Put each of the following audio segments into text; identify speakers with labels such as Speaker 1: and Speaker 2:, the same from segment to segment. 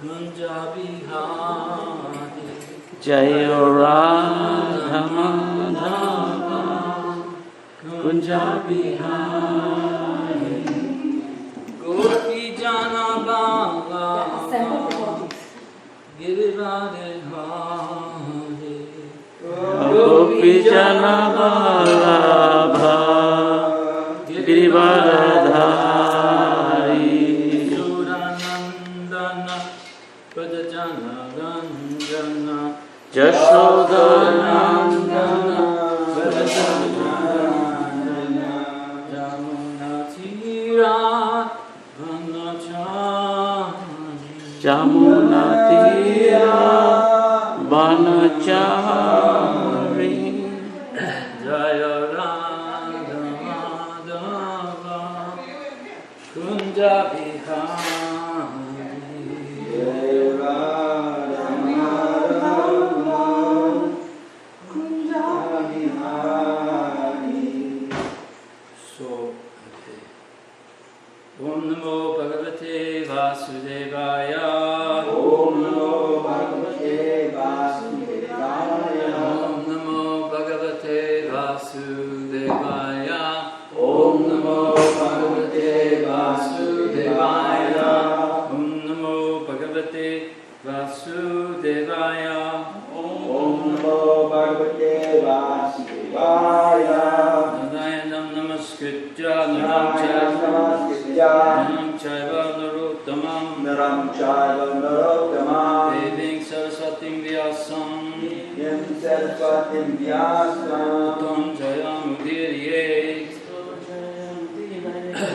Speaker 1: Kunjabihari
Speaker 2: Jaya Radha Madhava Kunjabihari
Speaker 1: Gopi Jana Bala Giridhari
Speaker 2: Gopi Jana Vallabha Giridhari
Speaker 1: Suranandana Pradajana Ranjana
Speaker 2: Jashodanandana
Speaker 1: Pradajana Ranjana Jamuna Tira Vanachari
Speaker 2: Jamuna Tira Vanachari
Speaker 1: Jaya Radha Madhava Kunjabihari So, okay. Om Namo Bhagavate Vasudevaya.
Speaker 3: Om Namo Bhagavate Vasudevaya.
Speaker 1: Om Namo Bhagavate Vasudevaya.
Speaker 3: Om Namo Bhagavate Vasudevaya.
Speaker 1: Om Namo Bhagavate Vasudevaya.
Speaker 3: Om Namo Bhagavate Vasudevaya.
Speaker 1: Narayanam Namaskritya
Speaker 3: Naram
Speaker 1: Chaiva Narottamam
Speaker 3: Narottamam
Speaker 1: Deving Saraswatim Vyasam
Speaker 3: Yam Saraswatim Vyasam
Speaker 1: Tam Jayam Udiriyet.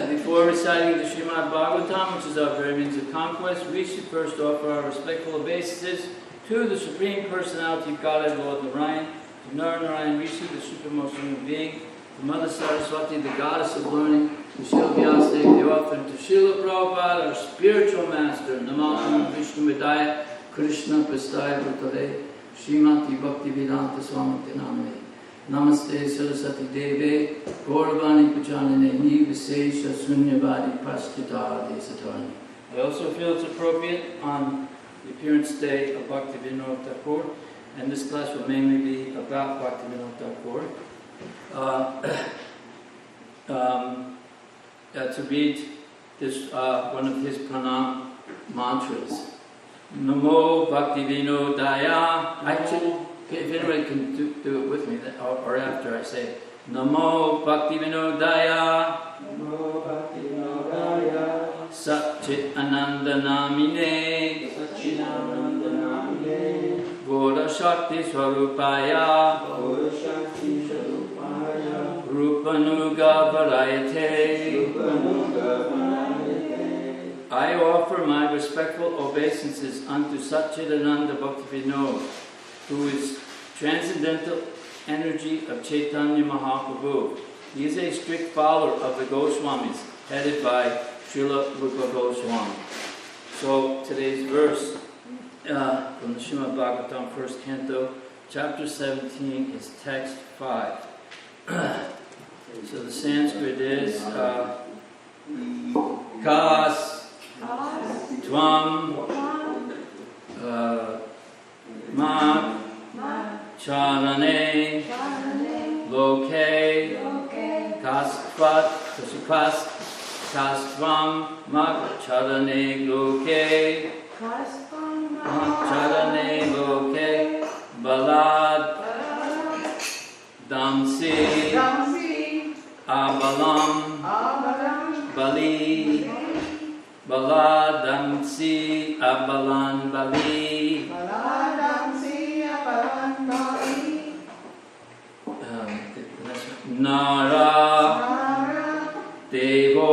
Speaker 1: Before reciting the Srimad Bhagavatam, which is our very means of conquest, we should first offer our respectful obeisances to the Supreme Personality of Godhead, Lord Narayan, to Narayan Rishi, the supremest human being, to Mother Saraswati, the goddess of learning, to Srila Vyasadeva, the author, and to Srila Prabhupada, our spiritual master. Namo Vishnu Vidaya, Krishna Prastaya Bhutale, Srimati Bhaktivedanta Swamiti Namane. Namaste Saraswati Deve, Gauravani Pujanine, Nivasesha Sunyavadi Pastita Desatarni. I also feel it's appropriate on the appearance day of Bhaktivinoda Thakur, and this class will mainly be about Bhaktivinoda Thakur. To read this one of his pranam mantras. Namo Bhaktivinodaya. Actually, if anybody can do it with me, or after I say it. Namo Bhaktivinodaya.
Speaker 3: Namo Bhaktivinodaya.
Speaker 1: Satchit Anandanamine.
Speaker 3: Satchidanandanamine.
Speaker 1: Gora Shakti Swarupaya.
Speaker 3: Gora Shakti Swarupaya.
Speaker 1: Rupanuga Varayate.
Speaker 3: Rupanuga Varayate.
Speaker 1: I offer my respectful obeisances unto Satchidananda Bhaktivinoda, who is transcendental energy of Chaitanya Mahaprabhu. He is a strict follower of the Goswamis, headed by Srila Rupa Goswami. So today's verse from the Srimad Bhagavatam, first canto, chapter 17, is text 5. So the Sanskrit is Kas Tvam Mak Charane Loke Kastvat Kastvam Mak Charane Loke Charane Loke Balad Damsi Abalam Bali Baladamsi Abalan Bali Nara Devo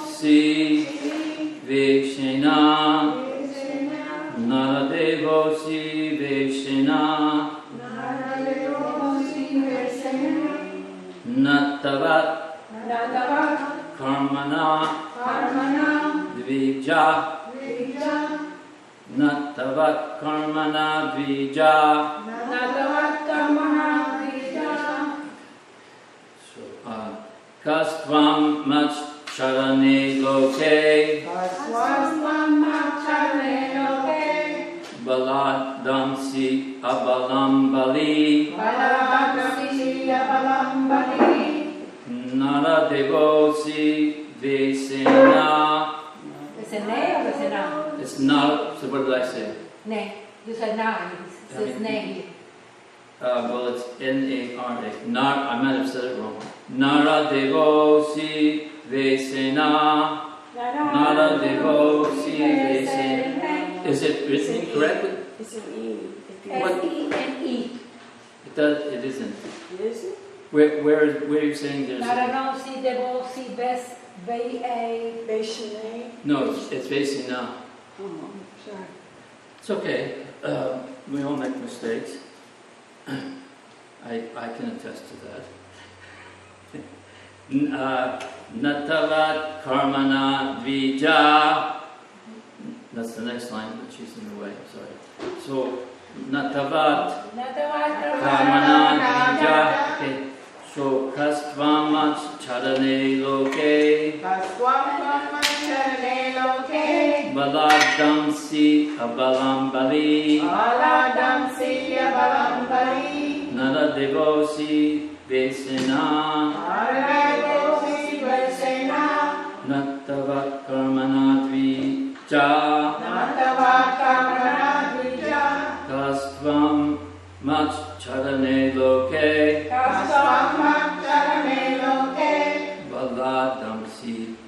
Speaker 1: Si Vishena Nara Devo Si Vishena Natavat Karmana Dvija Natavat Karmana Dvija. So, Kastvam Mach Charane Loke Baladamsi Abalambali Naradevosi Vesena.
Speaker 4: It's a ne or it's a na?
Speaker 1: It's not, so what did I say?
Speaker 4: Ne. You said na. It says ne here.
Speaker 1: Well, it's N-A-R-A. I might have said it wrong. Naradevosi Vesena. Naradevosi Vesena. Is it written correctly?
Speaker 5: It's an E.
Speaker 4: S-E-N-E.
Speaker 1: It does. It isn't.
Speaker 5: It isn't?
Speaker 1: Where are you saying there's?
Speaker 4: Naranosi devosi bes V-A.
Speaker 5: Vaishnav.
Speaker 1: No, it's Vesena.
Speaker 5: Oh, sorry.
Speaker 1: It's okay. We all make mistakes. I can attest to that. Natavat karmana dvija. That's the next line, but she's in the way. Sorry. So natavat karmana dvija. Okay. So kastvamat charane loke. Baladamsi abalambali. Naradevosi vesena. Natavat karmana dvija. Kastvam mach charane loke. Baladamsi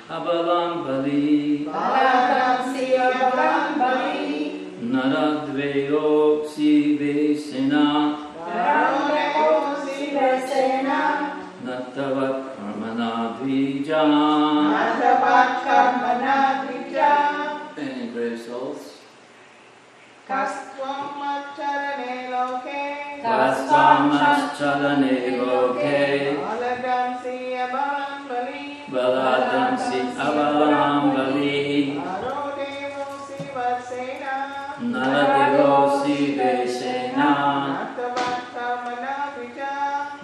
Speaker 1: abalambali. Naradveyosi vesena. Natavat karmana dvija. Any brave souls?
Speaker 6: Kastvamacharane loke.
Speaker 1: Kastvamacharane loke.
Speaker 6: Baladamsi abalambali.
Speaker 1: Baladamsi abalambali.
Speaker 6: Narodevosi vasena.
Speaker 1: Naradevosi vesena.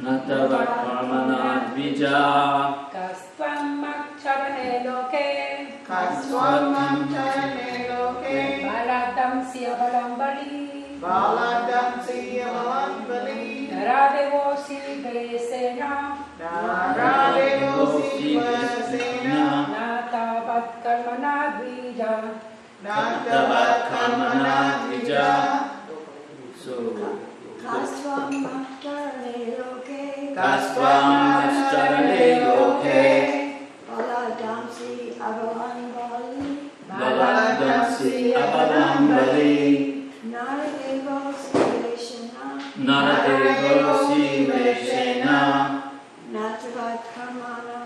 Speaker 6: Natavat karmana dvija.
Speaker 4: Kastvamacharane loke.
Speaker 6: Kastvamacharane loke.
Speaker 4: Baladamsi abalambali.
Speaker 6: Baladamsi abalambali.
Speaker 4: Naradevosi vesena.
Speaker 6: Naradevosi vasena.
Speaker 4: Natavat karmana dvija.
Speaker 6: Natavat karmana dvija.
Speaker 1: So,
Speaker 5: Kastvamacharane loke.
Speaker 1: Kastvamacharane loke.
Speaker 5: Baladamsi abalambali.
Speaker 1: Baladamsi abalambali.
Speaker 5: Naradevosi vesena.
Speaker 1: Naradevosi vesena.
Speaker 5: Natavat karmana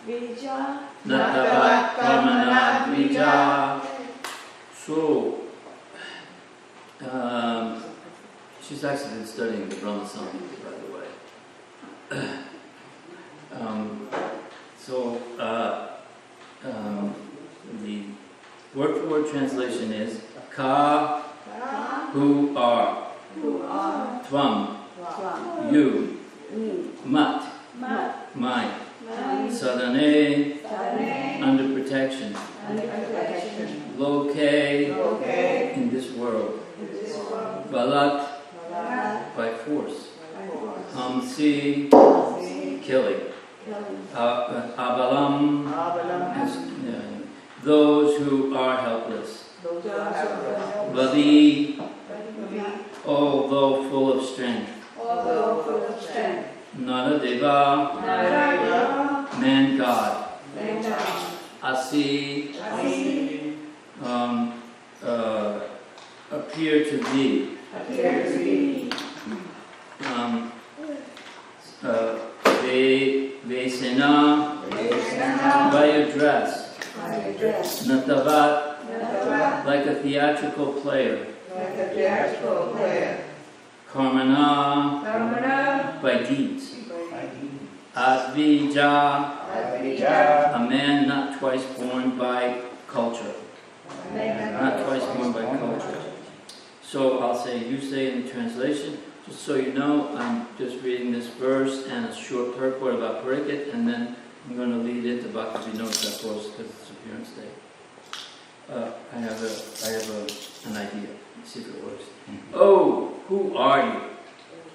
Speaker 5: dvija.
Speaker 1: Natavat karmana dvija. So, she's actually been studying the Brahma Samhita, by the way. The word-for-word translation is Ka, who are, Tvam, you, Mat, my, Sadhane, under protection, Loke, in this world, Balat, by force, Hamsi, killing, Abalam, those who are helpless, Vadi, although full of strength, Naradeva, man God, Asi, appear to be, Vesena, by your dress, Natavat, like a theatrical player, Karmana, by deeds, Advija, a man not twice born by culture. Not twice born by culture. So I'll say, you say in the translation, just so you know, I'm just reading this verse and a short purport about Parikit, and then I'm going to lead into Bhaktivinoda Thakur's because it's appearance day. I have an idea. Let's see if it works. Oh, who are you?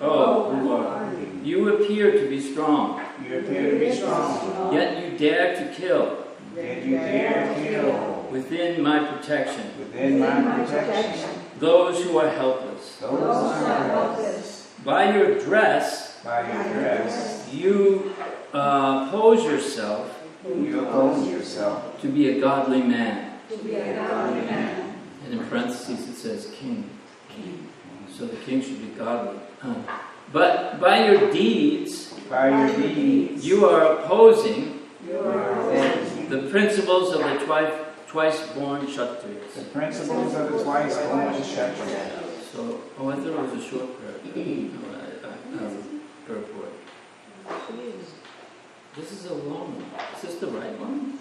Speaker 1: Oh, who are you? You appear to be strong,
Speaker 6: You appear to be strong,
Speaker 1: yet you dare to kill
Speaker 6: yet you dare to kill
Speaker 1: within my protection
Speaker 6: within my protection
Speaker 1: those who are helpless.
Speaker 6: those who are helpless.
Speaker 1: By your dress,
Speaker 6: By your dress,
Speaker 1: you pose yourself
Speaker 6: you oppose yourself
Speaker 1: to be a godly man.
Speaker 6: to be a godly man.
Speaker 1: And in parentheses it says king. So the king should be godly. But by your deeds,
Speaker 6: By your deeds,
Speaker 1: you are opposing
Speaker 6: you are opposing
Speaker 1: the principles of the twice-born Kshatriyas.
Speaker 6: the principles of the twice-born Kshatriya.
Speaker 1: So, oh, I thought it was a short prayer. Purport. This is a long one. Is this the right one?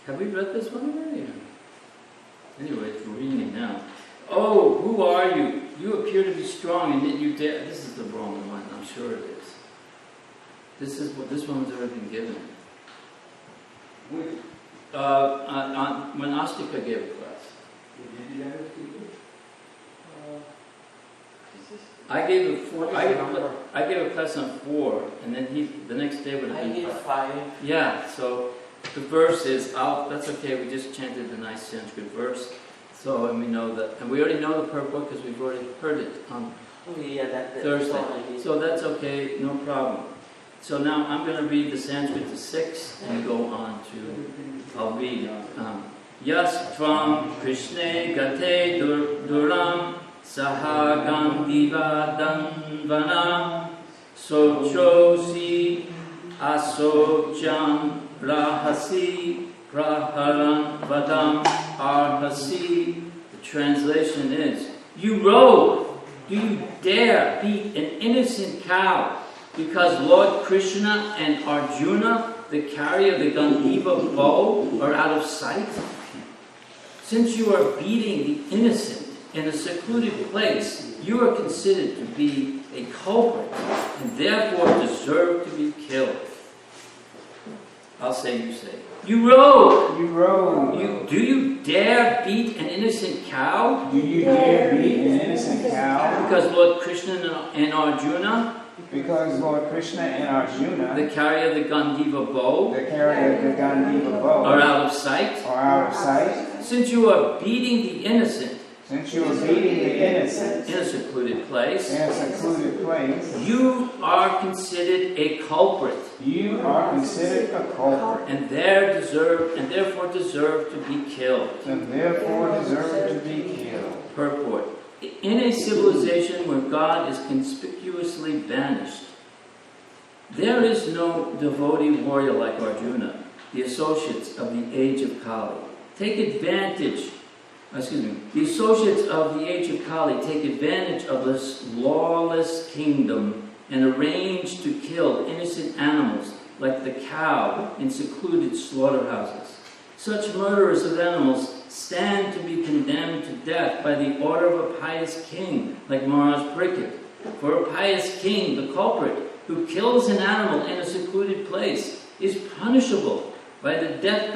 Speaker 1: Have we read this one already? Anyway, we're reading it now. Oh, who are you? You appear to be strong, and yet you dare. This is the wrong one. I'm sure it is. This is what this one's already been given. When Astika gave a class, I gave a 4. I gave a class on 4, and then the next day would have been 5. Yeah. So the verse is out. That's okay. We just chanted the nice Sanskrit verse. So, and we know that, and we already know the purport because we've already heard it on Thursday. So that's okay, no problem. So now I'm going to read the Sanskrit to 6 and go on to, I'll read. Yas tvam Krishne gate duram sahagam diva danvana sochosi asocham rahasi praharan vadam arhasi. The translation is, you rogue, do you dare beat an innocent cow because Lord Krishna and Arjuna, the carrier of the Gandiva bow, are out of sight? Since you are beating the innocent in a secluded place, you are considered to be a culprit and therefore deserve to be killed. I'll say, you say. You rogue!
Speaker 6: You rogue!
Speaker 1: Do you dare beat an innocent cow?
Speaker 6: Do you dare beat an innocent cow?
Speaker 1: Because Lord Krishna and Arjuna,
Speaker 6: Because Lord Krishna and Arjuna,
Speaker 1: the carrier of the Gandiva bow,
Speaker 6: the carrier of the Gandiva bow,
Speaker 1: are out of sight.
Speaker 6: Since you are
Speaker 1: beating the innocent
Speaker 6: in a
Speaker 1: secluded place,
Speaker 6: you
Speaker 1: are considered a culprit.
Speaker 6: You are considered a culprit,
Speaker 1: and therefore deserve to be killed. Purport. In a civilization where God is conspicuously banished, there is no devotee warrior like Arjuna, the associates of the age of Kali. The associates of the age of Kali take advantage of this lawless kingdom and arrange to kill innocent animals like the cow in secluded slaughterhouses. Such murderers of animals stand to be condemned to death by the order of a pious king like Maharaj Pariksit. For a pious king, the culprit who kills an animal in a secluded place is punishable by the death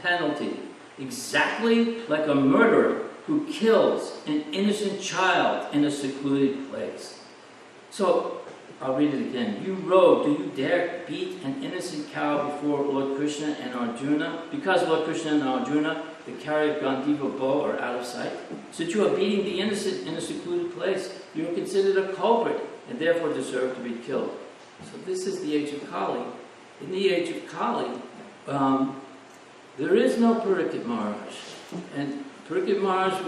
Speaker 1: penalty, exactly like a murderer who kills an innocent child in a secluded place. So, I'll read it again. You rogue, do you dare beat an innocent cow before Lord Krishna and Arjuna? Because Lord Krishna and Arjuna, the carrier of Gandiva bow, are out of sight. Since you are beating the innocent in a secluded place, you are considered a culprit and therefore deserve to be killed. So this is the age of Kali. In the age of Kali, there is no Pariksit Maharaj. And Pariksit Maharaj,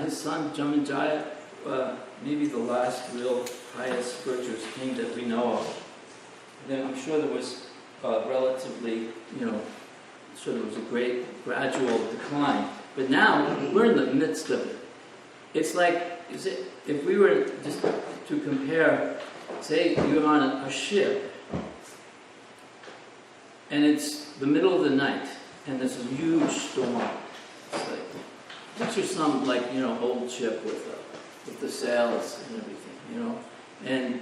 Speaker 1: his son Jamanjaya, maybe the last real pious, virtuous king that we know of. Then I'm sure there was relatively, there was a great gradual decline. But now we're in the midst of it. It's like, if we were just to compare, say you're on a ship, and it's the middle of the night, and there's a huge storm. It's like, picture some old ship with the sails and everything, and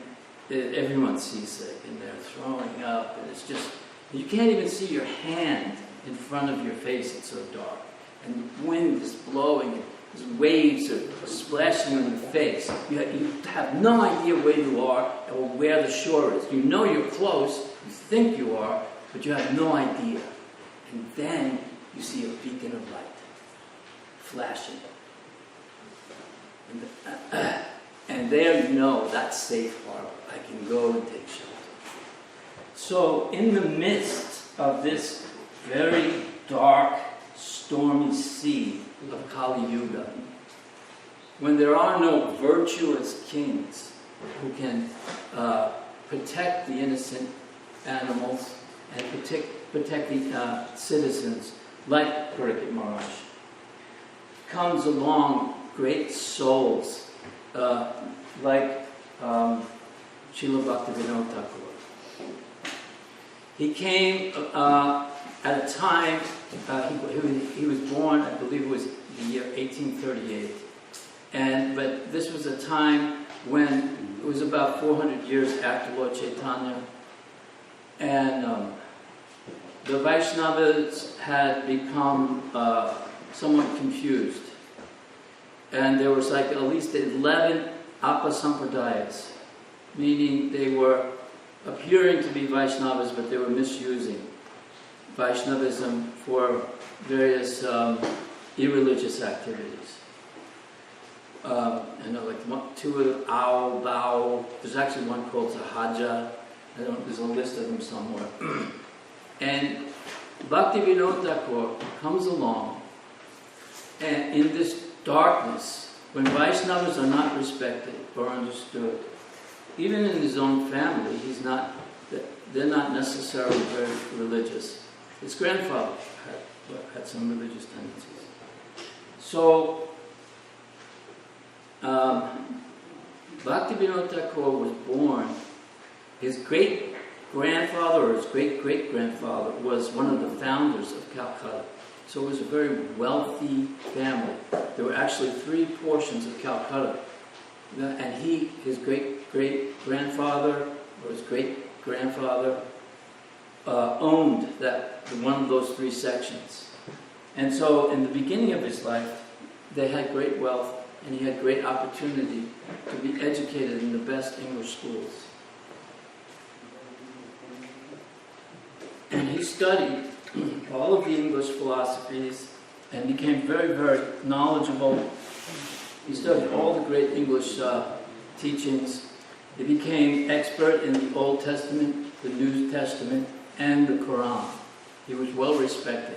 Speaker 1: everyone's seasick and they're throwing up, and it's just, you can't even see your hand in front of your face, it's so dark, and the wind is blowing, These waves are splashing on your face. You have no idea where you are or where the shore is. You know you're close, you think you are, but you have no idea. And then you see a beacon of light flashing. And there you know, that's safe harbor. I can go and take shelter. So in the midst of this very dark, stormy sea of Kali Yuga, when there are no virtuous kings who can protect the innocent animals and protect the citizens, like Parikit Maharaj, comes along great souls like Srila Bhaktivinoda Thakur. He came at a time, he was born, I believe it was the year 1838. But this was a time when it was about 400 years after Lord Chaitanya. And the Vaishnavas had become somewhat confused. And there was like at least 11 Apasampradayas, meaning they were appearing to be Vaishnavas, but they were misusing Vaishnavism for various irreligious activities. Like two of the owl, bow. There's actually one called Sahaja. There's a list of them somewhere. And Bhaktivinoda Thakur comes along, and in this darkness, when Vaishnavas are not respected or understood, even in his own family, they're not necessarily very religious. His grandfather had some religious tendencies. So, Bhaktivinoda Thakur was born. His great-grandfather or his great-great-grandfather was one of the founders of Calcutta. So it was a very wealthy family. There were actually 3 portions of Calcutta. And his great-great-grandfather or his great-grandfather owned one of those 3 sections. And so in the beginning of his life, they had great wealth, and he had great opportunity to be educated in the best English schools. And he studied all of the English philosophies and became very, very knowledgeable. He studied all the great English teachings. He became expert in the Old Testament, the New Testament, and the Quran. He was well respected.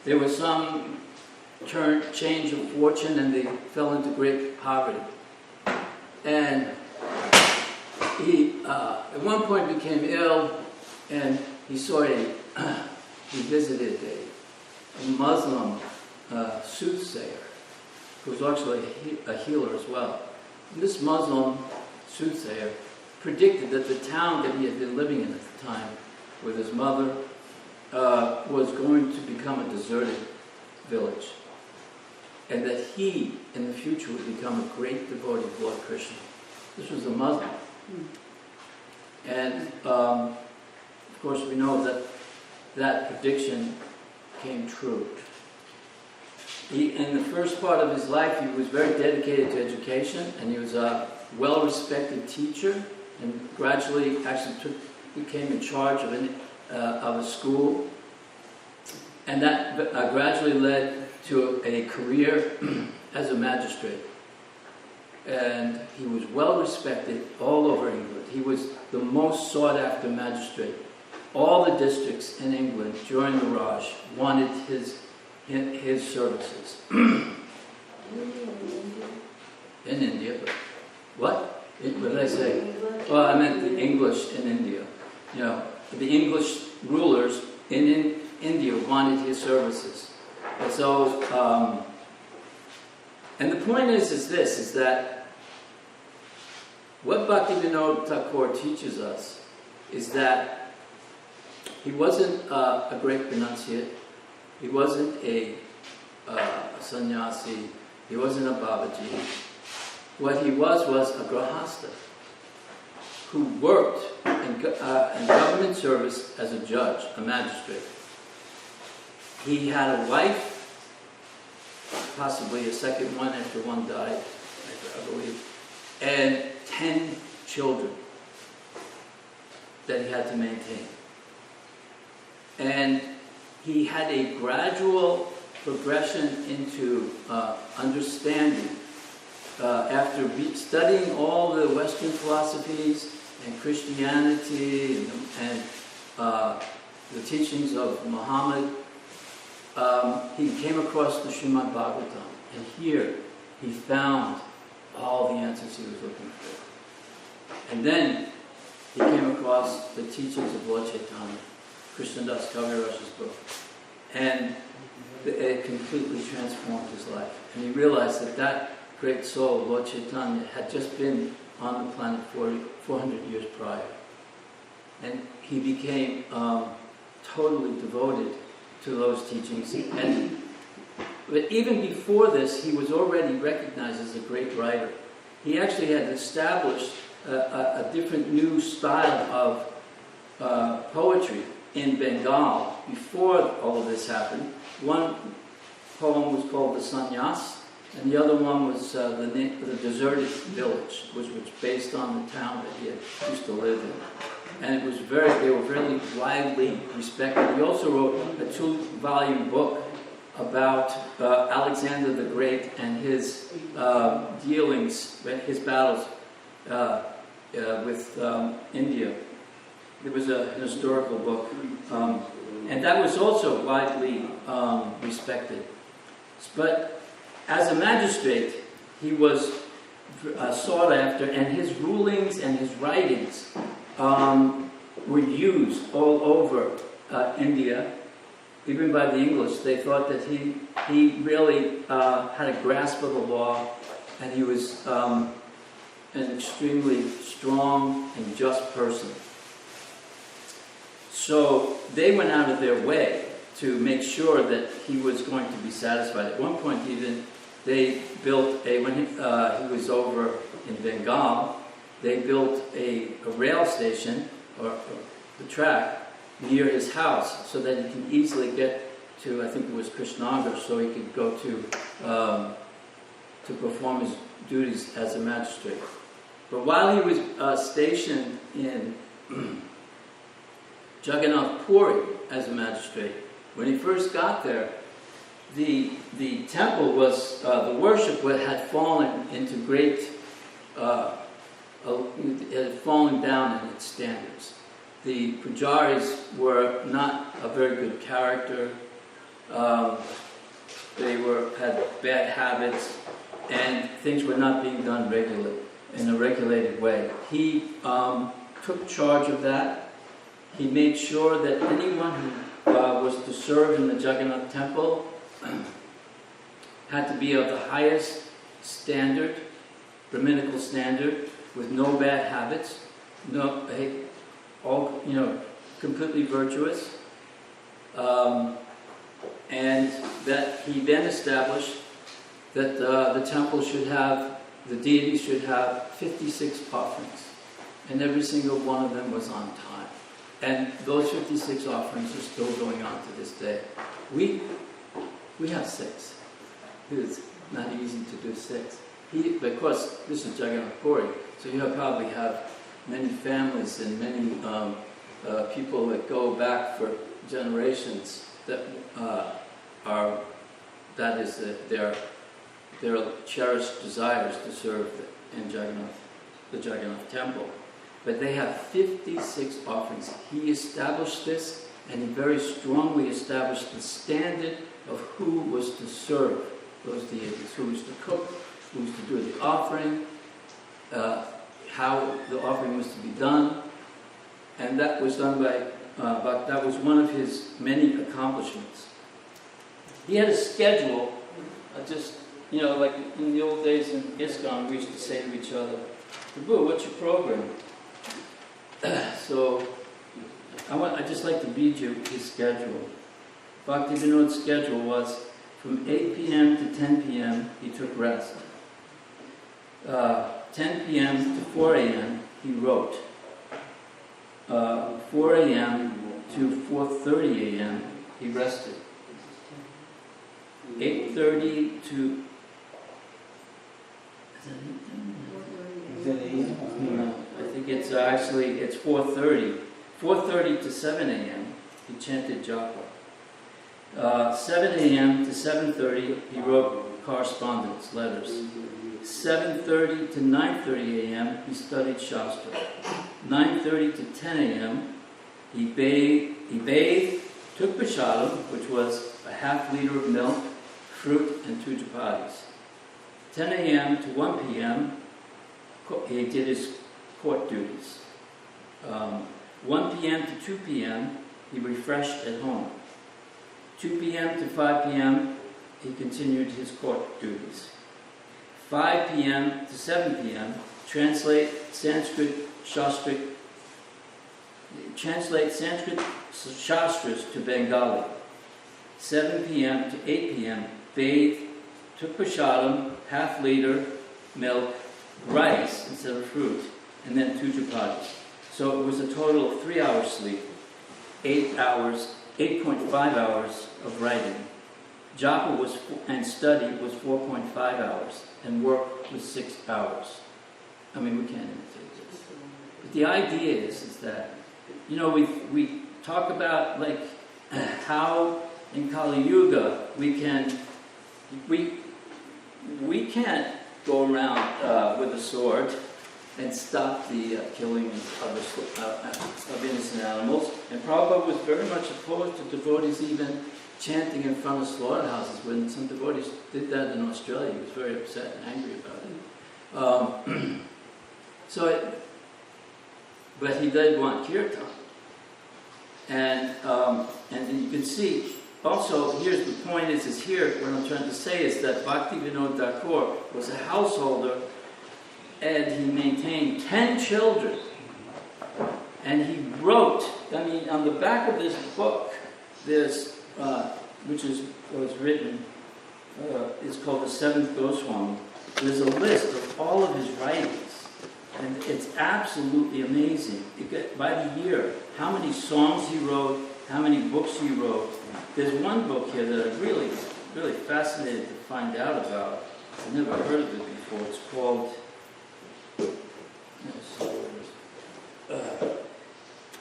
Speaker 1: There was some change of fortune, and they fell into great poverty. And he, at one point, became ill, and he visited a Muslim soothsayer, who was actually a healer as well. And this Muslim soothsayer predicted that the town that he had been living in at the time with his mother was going to become a deserted village, and that he, in the future, would become a great devotee of Lord Krishna. This was a Muslim. And, of course, we know that prediction came true. In the first part of his life, he was very dedicated to education, and he was a well-respected teacher, and gradually became in charge of a school. And that gradually led to a career as a magistrate. And he was well respected all over England. He was the most sought after magistrate. All the districts in England during the Raj wanted his services. In India, but what? What did I say? Well, I meant the English in India. You know, the English rulers in India wanted his services. And so, and the point is that what Bhaktivinoda Thakur teaches us is that he wasn't a great renunciate, he wasn't a sannyasi, he wasn't a Babaji. What he was a grahasta who worked in government service as a judge, a magistrate. He had a wife possibly a second one after one died, I believe, and 10 children that he had to maintain. And he had a gradual progression into understanding after studying all the Western philosophies and Christianity and the teachings of Muhammad. He came across the Srimad Bhagavatam, and here he found all the answers he was looking for. And then he came across the teachings of Lord Chaitanya, Krishnadas Kaviraj's book, and it completely transformed his life. And he realized that that great soul, Lord Chaitanya, had just been on the planet 400 years prior. And he became totally devoted to those teachings. But even before this, he was already recognized as a great writer. He actually had established a different new style of poetry in Bengal before all of this happened. One poem was called The Sannyas, and the other one was the Deserted Village, which was based on the town that he had used to live in. And they were very widely respected. He also wrote a 2-volume book about Alexander the Great and his dealings, his battles with India. It was an historical book. And that was also widely respected. But as a magistrate, he was sought after, and his rulings and his writings were used all over India, even by the English. They thought that he really had a grasp of the law, and he was an extremely strong and just person. So they went out of their way to make sure that he was going to be satisfied. At one point, even they built when he was over in Bengal, they built a rail station, or the track, near his house so that he can easily get to, I think it was Krishnagar, so he could go to perform his duties as a magistrate. But while he was stationed in Jagannath Puri as a magistrate, when he first got there, the temple was, the worship had fallen into great, it had fallen down in its standards. The pujaris were not a very good character. They had bad habits, and things were not being done in a regulated way. He took charge of that. He made sure that anyone who was to serve in the Jagannath temple had to be of the highest standard, Brahminical standard, with no bad habits, all completely virtuous, and that he then established that the temple should have, the deity should have 56 offerings, and every single one of them was on time. And those 56 offerings are still going on to this day. We have 6. It's not easy to do 6. Because this is Jagannath Puri, so you probably have many families and many people that go back for generations that their cherished desires to serve in the Jagannath temple. But they have 56 offerings. He established this, and he very strongly established the standard of who was to serve those deities, who was to cook, who was to do the offering, how the offering was to be done, and that was done by, that was one of his many accomplishments. He had a schedule, like in the old days in ISKCON, we used to say to each other, Prabhu, what's your program? So, I'd just like to read you his schedule. Bhaktivinoda's schedule was from 8 p.m. to 10 p.m. he took rest. 10 p.m. to 4 a.m. he wrote. 4 a.m. to 4:30 a.m. he rested. 8:30 to...
Speaker 6: Is that AM?
Speaker 1: No, I think it's actually, it's 4:30. 4:30 to 7 a.m. he chanted japa. 7 a.m. to 7:30 he wrote correspondence, letters. 7:30 to 9:30 a.m. he studied Shastra. 9:30 to 10 a.m. he bathed, took prasadam, which was a half liter of milk, fruit, and 2 chapatis. 10 a.m. to 1 p.m. he did his court duties. 1 p.m. to 2 p.m. he refreshed at home. 2 p.m. to 5 p.m. he continued his court duties. 5 p.m. to 7 p.m. translate Sanskrit Shastras to Bengali. 7 p.m. to 8 p.m. bathed, took prasadam, half liter, milk, rice instead of fruit, and then 2 chapatis. So it was a total of 3 hours sleep, 8.5 hours of writing. Japa and study was 4.5 hours, and work was 6 hours. I mean, we can't imitate this. But the idea is that, you know, we talk about like how in Kali Yuga we can't go around with a sword and stop the killing of innocent animals. And Prabhupada was very much opposed to devotees even chanting in front of slaughterhouses. When some devotees did that in Australia, he was very upset and angry about it. But he did want kirtan. And you can see, also, here's the point is here, what I'm trying to say is that Bhakti Vinod Thakur was a householder, and he maintained 10 children. And he wrote, I mean, on the back of this book, there's, which was written, it's called the Seventh Goswami. There's a list of all of his writings. And it's absolutely amazing. By the year, how many songs he wrote, how many books he wrote. There's one book here that I'm really, really fascinated to find out about. I've never heard of it before. It's called...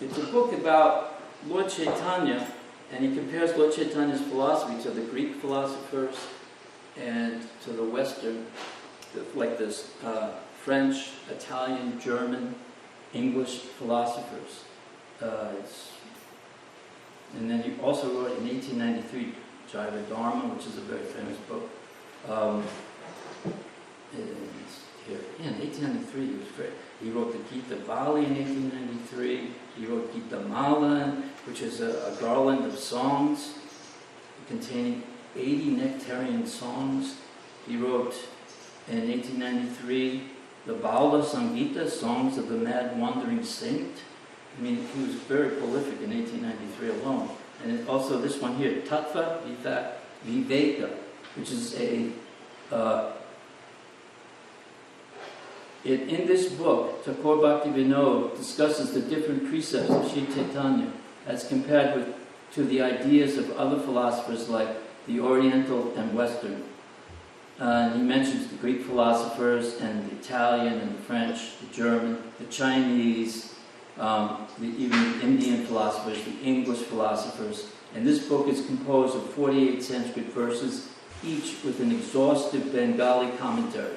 Speaker 1: it's a book about Lord Chaitanya, and he compares Lord Chaitanya's philosophy to the Greek philosophers and to the Western, like this French, Italian, German, English philosophers. And then he also wrote in 1893 Jaiva Dharma, which is a very famous book. In 1893, he wrote the Gita Bali in 1893. He wrote Gita Mala, which is a garland of songs containing 80 nectarian songs. He wrote in 1893 the Baula Sangita, Songs of the Mad Wandering Saint. I mean, he was very prolific in 1893 alone. And also this one here, Tattva Viveka, which is in this book, Thakur Bhakti Vinod discusses the different precepts of Sri Chaitanya as compared to the ideas of other philosophers like the Oriental and Western. He mentions the Greek philosophers and the Italian and the French, the German, the Chinese, even the Indian philosophers, the English philosophers. And this book is composed of 48 Sanskrit verses, each with an exhaustive Bengali commentary.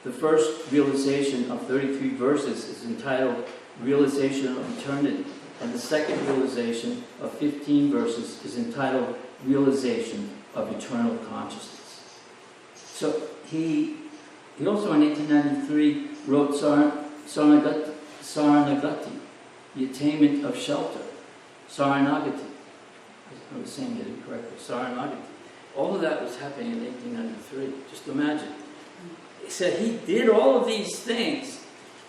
Speaker 1: The first realization of 33 verses is entitled Realization of Eternity, and the second realization of 15 verses is entitled Realization of Eternal Consciousness. So he also in 1893 wrote Saranagati, the attainment of shelter, Saranagati. I was saying it incorrectly, Saranagati. All of that was happening in 1893. Just imagine. He said he did all of these things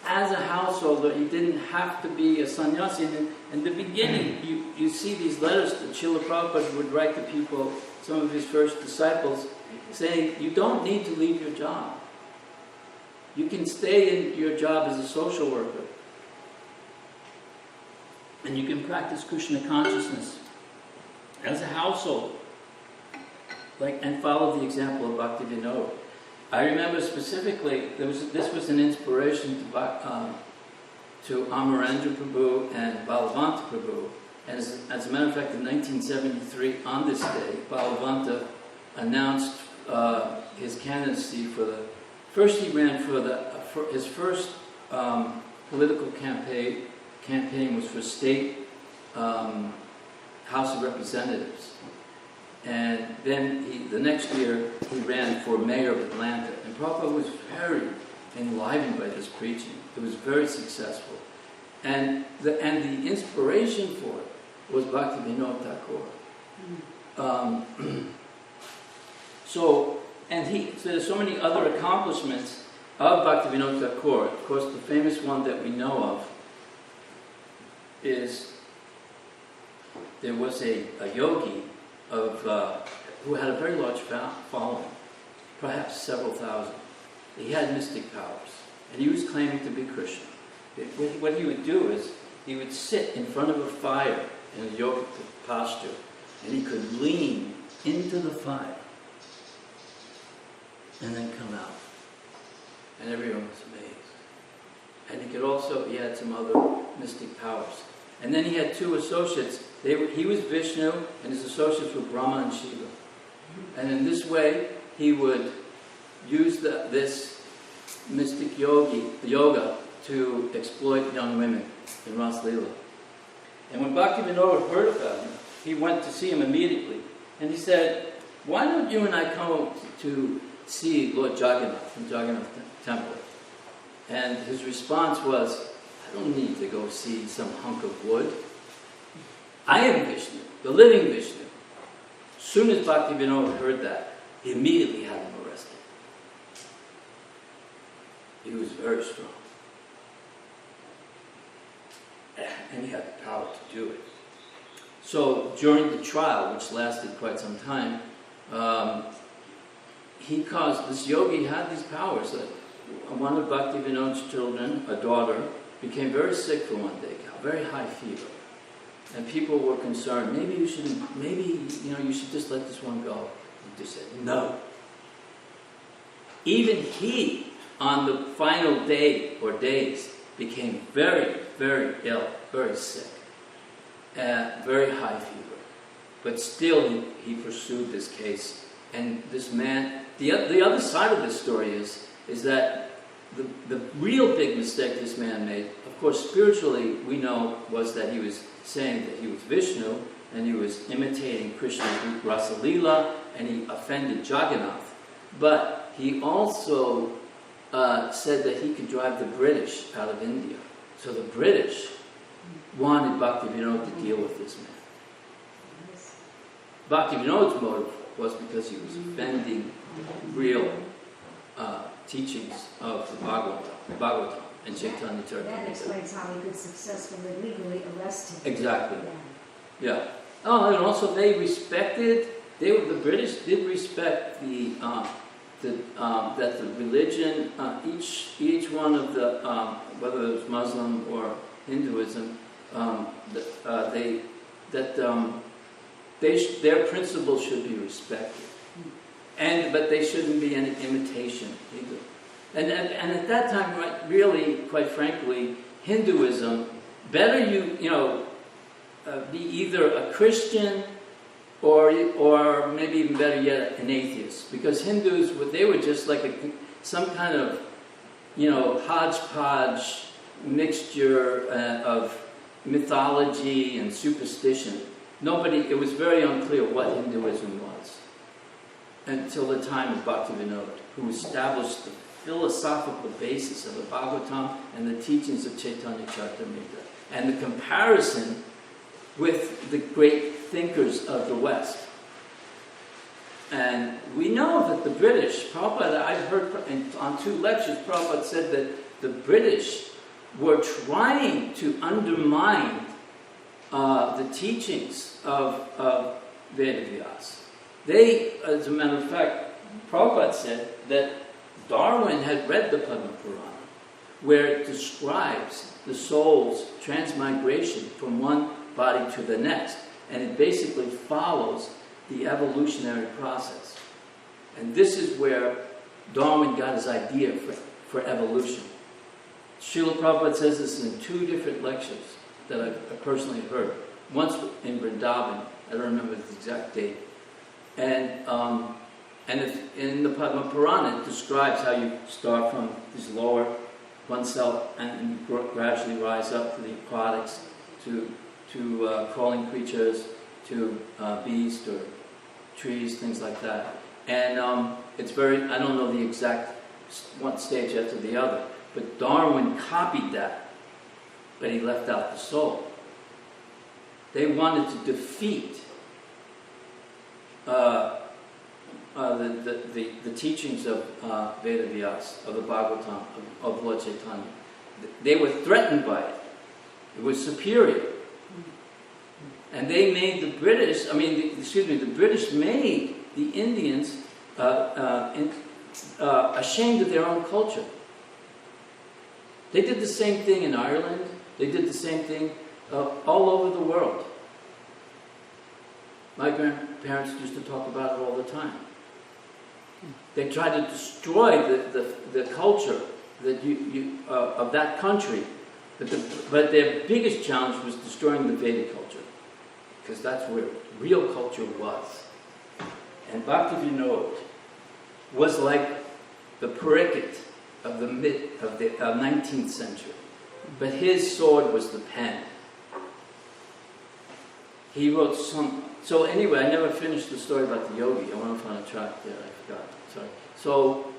Speaker 1: as a householder. He didn't have to be a sannyasi. In the beginning, you see these letters that Srila Prabhupada would write to people, some of his first disciples, saying, you don't need to leave your job. You can stay in your job as a social worker. And you can practice Krishna consciousness as a household. and followed the example of Bhaktivinoda. I remember specifically, this was an inspiration to Amarendra Prabhu and Balavanta Prabhu. And as a matter of fact, in 1973, on this day, Balavanta announced his candidacy for the... First he ran for his first political campaign was for state House of Representatives. And then the next year he ran for mayor of Atlanta. And Prabhupada was very enlivened by this preaching. It was very successful. And the inspiration for it was Bhaktivinoda Thakur. So there's so many other accomplishments of Bhaktivinoda Thakur. Of course, the famous one that we know of is there was a yogi who had a very large following, perhaps several thousand. He had mystic powers, and he was claiming to be Krishna. What he would do is he would sit in front of a fire in a yogic posture, and he could lean into the fire and then come out. And everyone was amazed. And he had some other mystic powers. And then he had two associates. He was Vishnu, and his associates were Brahma and Shiva. And in this way, he would use this mystic yoga to exploit young women in Ras Leela. And when Bhaktivinoda heard about him, he went to see him immediately. And he said, "Why don't you and I come to see Lord Jagannath from Jagannath Temple?" And his response was, "I don't need to go see some hunk of wood. I am Vishnu, the living Vishnu." As soon as Bhaktivinoda heard that, he immediately had him arrested. He was very strong. And he had the power to do it. So during the trial, which lasted quite some time, this yogi had these powers. One of Bhaktivinoda's children, a daughter, became very sick for one day, very high fever. And people were concerned, maybe you should just let this one go. He just said, no. Even he, on the final day or days, became very, very ill, very sick, very high fever. But still he pursued this case. And this man, the other side of this story is that the real big mistake this man made, of course spiritually we know, was that he was saying that he was Vishnu and he was imitating Krishna's Rasa Leela and he offended Jagannath. But he also said that he could drive the British out of India. So the British wanted Bhaktivinoda to deal with this man. Bhaktivinoda's motive was because he was offending real teachings of the Bhagavatam and Chaitanya Charitamrita.
Speaker 7: That explains how he could successfully legally arrest him.
Speaker 1: Exactly. Yeah. Oh, and also the British did respect that the religion, each one of the, whether it was Muslim or Hinduism, their principles should be respected, but they shouldn't be any imitation either. And at that time, really, quite frankly, Hinduism, better be either a Christian or maybe even better yet, an atheist, because Hindus, they were just like some kind of hodgepodge mixture of mythology and superstition. It was very unclear what Hinduism was until the time of Bhaktivinoda, who established the philosophical basis of the Bhagavatam and the teachings of Chaitanya Charitamrita, and the comparison with the great thinkers of the West. And we know that the British, Prabhupada, I've heard on 2 lectures, Prabhupada said that the British were trying to undermine the teachings of Vedavyas. They, as a matter of fact, Prabhupada said that Darwin had read the Padma Purana, where it describes the soul's transmigration from one body to the next. And it basically follows the evolutionary process. And this is where Darwin got his idea for evolution. Srila Prabhupada says this in 2 different lectures that I've personally heard. Once in Vrindavan, I don't remember the exact date. And in the Padma Purana, it describes how you start from these lower one cell and you gradually rise up to the aquatics, to crawling creatures, to beasts or trees, things like that. And it's very, I don't know the exact one stage after the other, but Darwin copied that, but he left out the soul. They wanted to defeat the teachings of Veda Vyas, of the Bhagavatam, of Lord Chaitanya. They were threatened by it. It was superior. And they made the British, the British made the Indians ashamed of their own culture. They did the same thing in Ireland. They did the same thing all over the world. My grandparents used to talk about it all the time. They tried to destroy the culture that of that country, but their biggest challenge was destroying the Vedic culture, because that's where real culture was. And Bhaktivinoda was like the Parikit of the 19th century, but his sword was the pen. He wrote some. So anyway, I never finished the story about the yogi. I went off on a track there. I forgot. Sorry. So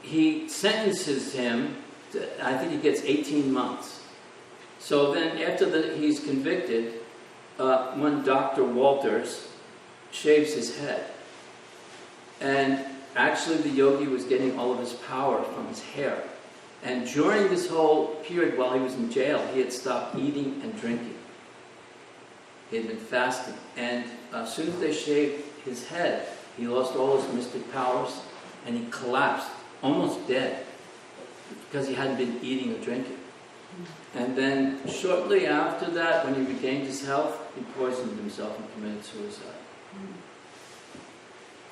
Speaker 1: he sentences him to, I think he gets 18 months. So then after he's convicted, one Dr. Walters shaves his head. And actually the yogi was getting all of his power from his hair. And during this whole period while he was in jail, he had stopped eating and drinking. He had been fasting. And as soon as they shaved his head, he lost all his mystic powers and he collapsed, almost dead, because he hadn't been eating or drinking. And then shortly after that, when he regained his health, he poisoned himself and committed suicide.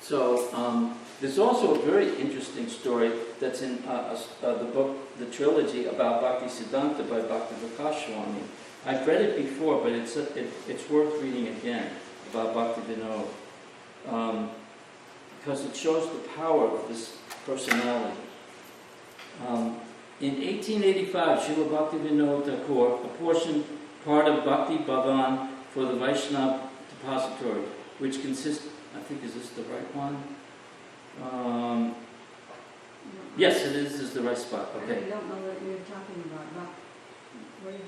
Speaker 1: So there's also a very interesting story that's in the book, the trilogy about Bhakti Siddhanta by Bhakti Swami. I've read it before, but it's worth reading again about Bhakti Vinod, because it shows the power of this personality. In 1885, Srila Bhakti Vinod Thakur apportioned part of Bhakti Bhavan for the Vaishnava Depository, which consists, I think, is this the right one? Yes, it is. This is the right spot. Okay.
Speaker 7: I don't know what you're talking about. Where did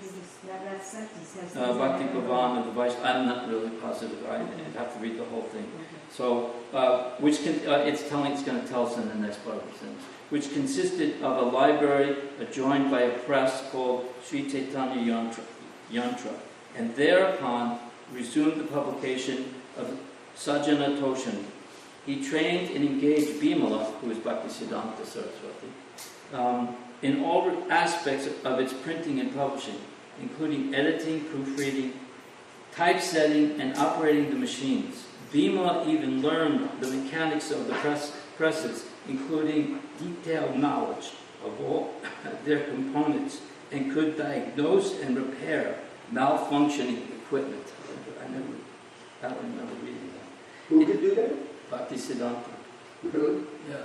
Speaker 7: that sentence has
Speaker 1: Bhakti Bhavan of the Vaishnava. I'm not really positive. I'd have to read the whole thing.
Speaker 7: Okay.
Speaker 1: So, it's going to tell us in the next part of the sentence, which consisted of a library adjoined by a press called Sri Chaitanya Yantra, and thereupon resumed the publication of Sajjana Toshani. He trained and engaged Bimala, who is Bhakti Siddhanta Saraswati, in all aspects of its printing and publishing, including editing, proofreading, typesetting, and operating the machines. Bimala even learned the mechanics of the presses, including detailed knowledge of all their components, and could diagnose and repair malfunctioning equipment. I don't remember reading that.
Speaker 3: Who could do that?
Speaker 1: Bhakti Siddhanta.
Speaker 3: Really?
Speaker 1: Yeah.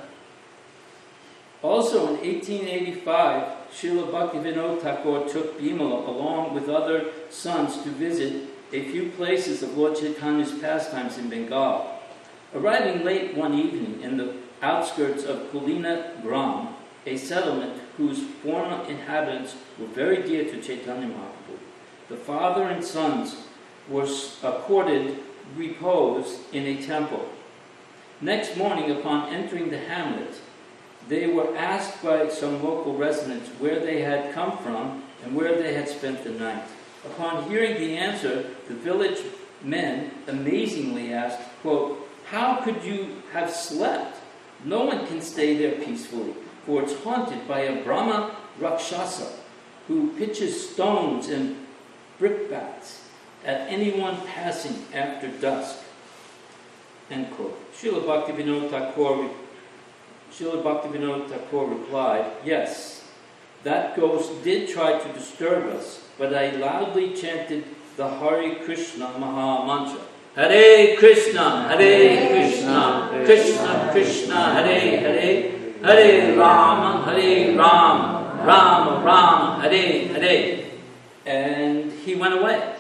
Speaker 1: Also in 1885, Srila Bhaktivinoda Thakur took Bimala along with other sons to visit a few places of Lord Chaitanya's pastimes in Bengal. Arriving late one evening in the outskirts of Kulina Gram, a settlement whose former inhabitants were very dear to Chaitanya Mahaprabhu, the father and sons were accorded repose in a temple. Next morning, upon entering the hamlet, they were asked by some local residents where they had come from and where they had spent the night. Upon hearing the answer, the village men amazingly asked, quote, "How could you have slept? No one can stay there peacefully, for it's haunted by a Brahma Rakshasa who pitches stones and brickbats at anyone passing after dusk." End quote. Srila Bhaktivinoda Thakur replied, yes, that ghost did try to disturb us, but I loudly chanted the Hare Krishna Maha Mantra. Hare Krishna, Hare Krishna, Krishna Krishna, Hare Hare, Hare Rama, Rama Rama, Hare Hare. And he went away.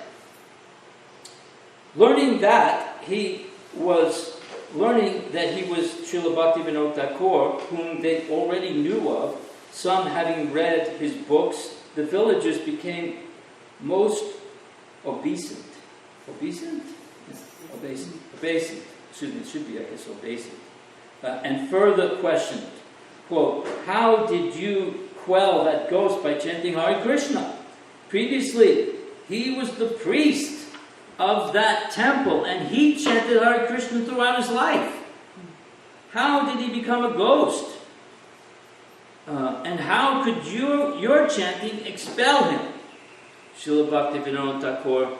Speaker 1: Learning that he was Srila Bhaktivinoda Thakur, whom they already knew of, some having read his books, the villagers became most obeisant. Obeisant? Obeisant. It should be, I guess, obeisant. And further questioned, quote, how did you quell that ghost by chanting Hare Krishna? Previously, he was the priest of that temple, and he chanted Hare Krishna throughout his life. How did he become a ghost? And how could your chanting expel him? Srila Bhaktivinoda Thakur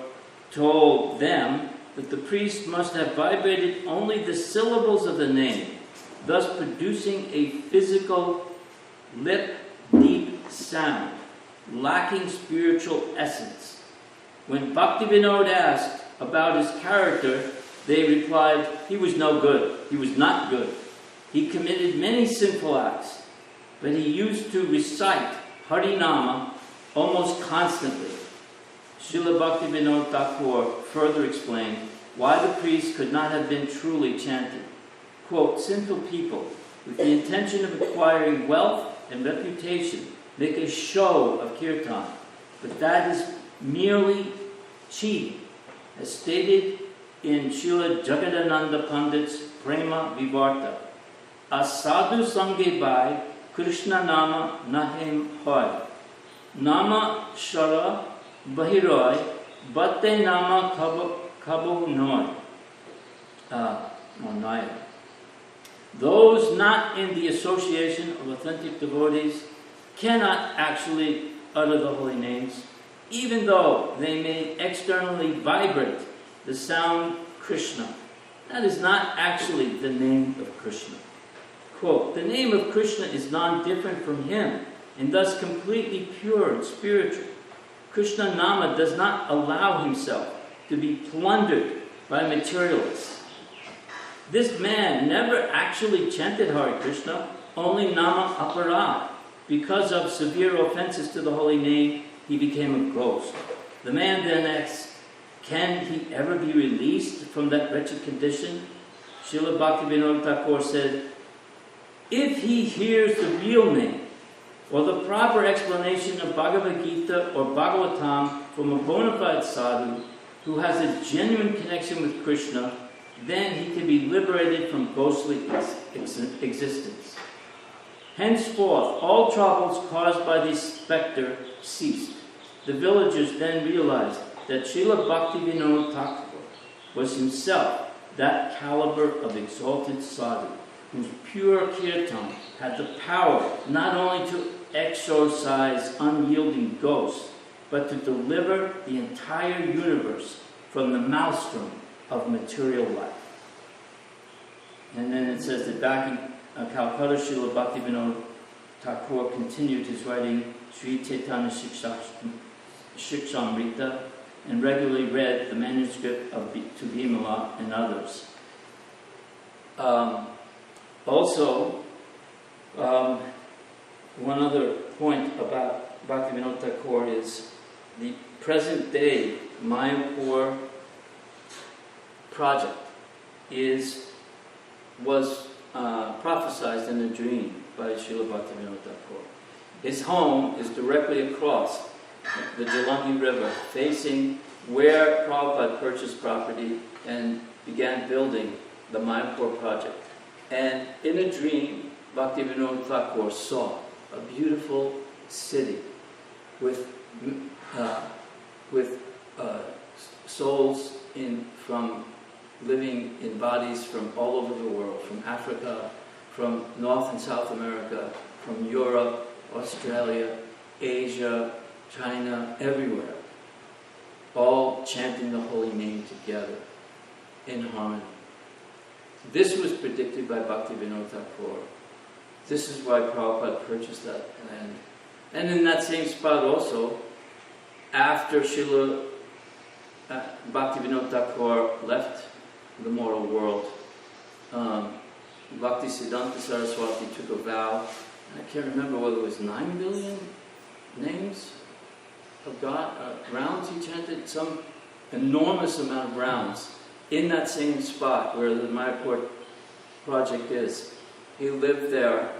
Speaker 1: told them that the priest must have vibrated only the syllables of the name, thus producing a physical, lip-deep sound, lacking spiritual essence. When Bhaktivinoda asked about his character, they replied, he was no good. He was not good. He committed many sinful acts, but he used to recite Harinama almost constantly. Srila Bhaktivinoda Thakur further explained why the priest could not have been truly chanted. Quote, sinful people, with the intention of acquiring wealth and reputation, make a show of kirtan, but that is merely cheating. As stated in Srila Jagadananda Pandit's Prema Vivarta, Asadu Sange Bai Krishna Nama Nahem Hoy, Nama Shara Bahiroy, Bate Nama Kabo Noy. Naya. Those not in the association of authentic devotees cannot actually utter the holy names, even though they may externally vibrate the sound Krishna. That is not actually the name of Krishna. Quote, the name of Krishna is non-different from him, and thus completely pure and spiritual. Krishna Nama does not allow himself to be plundered by materialists. This man never actually chanted Hare Krishna, only Nama Aparad. Because of severe offenses to the holy name, he became a ghost. The man then asks, can he ever be released from that wretched condition? Srila Bhaktivinoda Thakur said, if he hears the real name, or the proper explanation of Bhagavad Gita or Bhagavatam from a bona fide sadhu who has a genuine connection with Krishna, then he can be liberated from ghostly existence. Henceforth, all troubles caused by this specter ceased. The villagers then realized that Srila Bhaktivinoda Thakur was himself that caliber of exalted sadhu, whose pure kirtan had the power not only to exorcise unyielding ghosts, but to deliver the entire universe from the maelstrom of material life. And then it says that back in Calcutta, Srila Bhaktivinoda Thakur continued his writing Sri Chaitanya Shikshamrita and regularly read the manuscript of to Bhimala and others. One other point about Bhaktivinoda Thakur is the present day Mayapur project was prophesied in a dream by Srila Bhaktivinoda Thakur. His home is directly across the Jalangi River, facing where Prabhupada purchased property and began building the Mayapur project. And in a dream, Bhaktivinoda Thakur saw a beautiful city with souls from living in bodies from all over the world, from Africa, from North and South America, from Europe, Australia, Asia, China, everywhere, all chanting the holy name together in harmony. This was predicted by Bhaktivinoda Thakur. This is why Prabhupada purchased that land. And in that same spot also, after Srila Bhaktivinoda Thakur left the mortal world, Bhaktisiddhanta Saraswati took a vow. I can't remember whether it was 9 billion names of God, rounds he chanted, some enormous amount of rounds in that same spot where the Mayapur project is. He lived there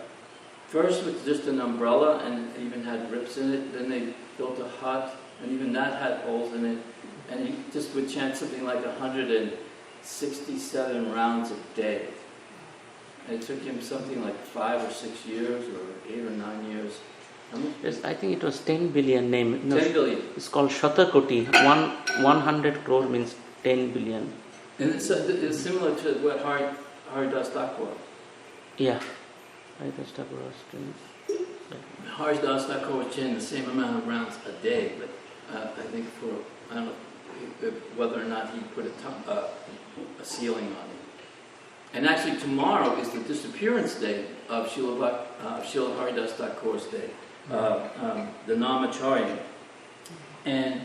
Speaker 1: first with just an umbrella and even had rips in it. Then they built a hut and even that had holes in it. And he just would chant something like 167 rounds a day. And it took him something like 5 or 6 years or 8 or 9 years.
Speaker 2: Yes, I think it was 10 billion name. No,
Speaker 1: 10 billion.
Speaker 2: It's called Shatakoti. 100 crore means 10 billion.
Speaker 1: And it's similar to what Haridas Thakur.
Speaker 2: Yeah. Haridas Thakur was 10.
Speaker 1: Haridas Thakur was chanting the same amount of rounds a day, but I think I don't know whether or not he put a ceiling on it. And actually tomorrow is the disappearance day of Srila Haridas Thakur's day, the Namacharya. And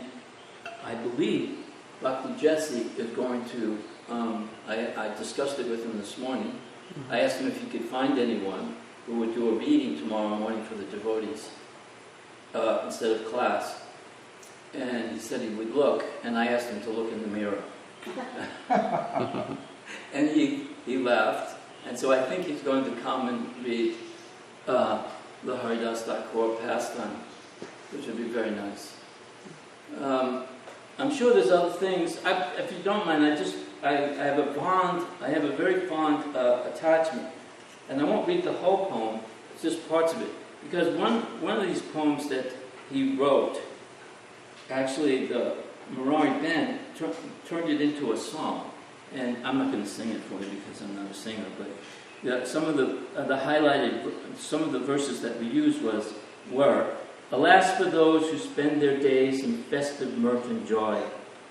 Speaker 1: I believe Bhakti Jesse is going to, I discussed it with him this morning. I asked him if he could find anyone who would do a reading tomorrow morning for the devotees instead of class. And he said he would look, and I asked him to look in the mirror. And he laughed, and so I think he's going to come and read the Haridas Thakur pastime, which would be very nice. I'm sure there's other things. If you don't mind, I have a very fond attachment, and I won't read the whole poem. It's just parts of it, because one of these poems that he wrote, actually the Murari band turned it into a song. And I'm not going to sing it for you because I'm not a singer, but some of the some of the verses that we used were, alas for those who spend their days in festive mirth and joy,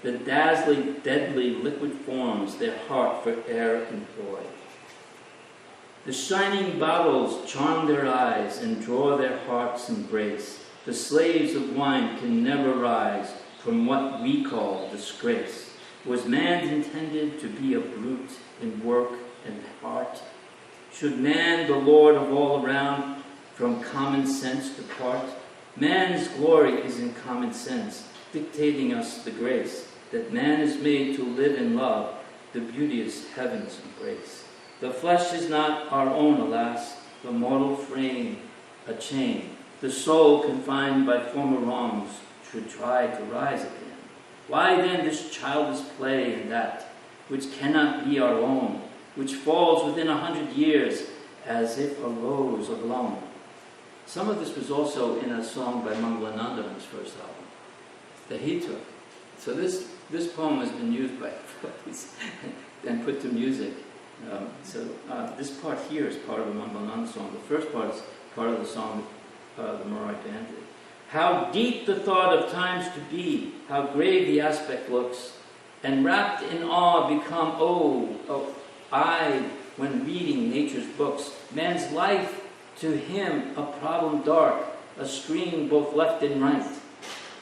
Speaker 1: the dazzling, deadly liquid forms their heart for air employ. The shining bottles charm their eyes and draw their hearts' embrace. The slaves of wine can never rise from what we call disgrace. Was man intended to be a brute in work and heart? Should man, the Lord of all around, from common sense depart? Man's glory is in common sense, dictating us the grace that man is made to live in love, the beauteous heaven's embrace. The flesh is not our own, alas, the mortal frame, a chain. The soul, confined by former wrongs, should try to rise again. Why then this childish play in that which cannot be our own, which falls within 100 years as if a rose alone? Some of this was also in a song by Mangalananda on his first album that he took. So this poem has been used by devotees and put to music. This part here is part of the Mangalananda song. The first part is part of the song the Murari band did. How deep the thought of times to be, how grave the aspect looks, and wrapped in awe become, I, when reading nature's books, man's life to him a problem dark, a stream both left and right.